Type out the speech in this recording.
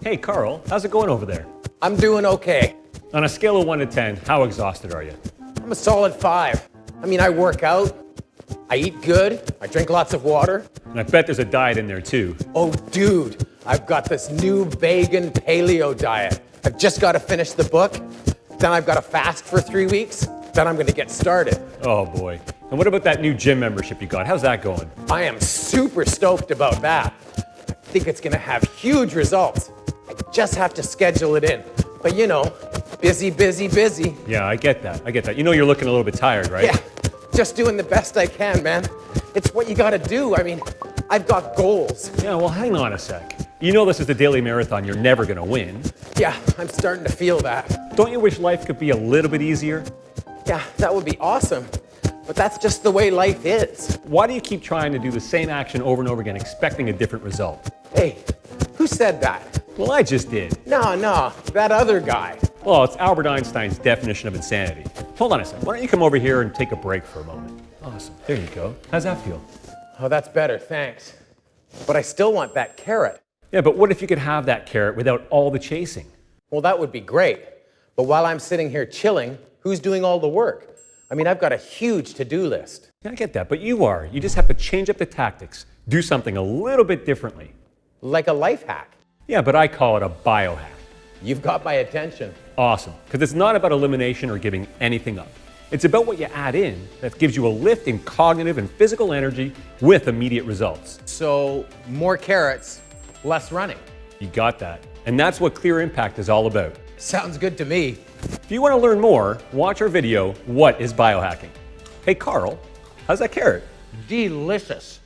Hey, Carl, how's it going over there? I'm doing okay. On a scale of 1 to 10, how exhausted are you? I'm a solid 5. I mean, I work out, I eat good, I drink lots of water. And I bet there's a diet in there too. Oh, dude, I've got this new vegan paleo diet. I've just got to finish the book, then I've got to fast for 3 weeks, then I'm going to get started. Oh boy. And what about that new gym membership you got? How's that going? I am super stoked about that. I think it's going to have huge results. I just have to schedule it in. But you know, busy, busy, busy. Yeah, I get that. You know you're looking a little bit tired, right? Yeah, just doing the best I can, man. It's what you gotta do. I mean, I've got goals. Yeah, well, hang on a sec. You know this is the daily marathon you're never gonna win. Yeah, I'm starting to feel that. Don't you wish life could be a little bit easier? Yeah, that would be awesome. But that's just the way life is. Why do you keep trying to do the same action over and over again, expecting a different result? Hey, who said that? Well, I just did. No, that other guy. Well, it's Albert Einstein's definition of insanity. Hold on a sec. Why don't you come over here and take a break for a moment? Awesome. There you go. How's that feel? Oh, that's better, thanks. But I still want that carrot. Yeah, but what if you could have that carrot without all the chasing? Well, that would be great. But while I'm sitting here chilling, who's doing all the work? I mean, I've got a huge to-do list. Yeah, I get that, but you are. You just have to change up the tactics, do something a little bit differently. Like a life hack. Yeah, but I call it a biohack. You've got my attention. Awesome, because it's not about elimination or giving anything up. It's about what you add in that gives you a lift in cognitive and physical energy with immediate results. So, more carrots, less running. You got that. And that's what Clear Impact is all about. Sounds good to me. If you want to learn more, watch our video, What is Biohacking? Hey, Carl, how's that carrot? Delicious.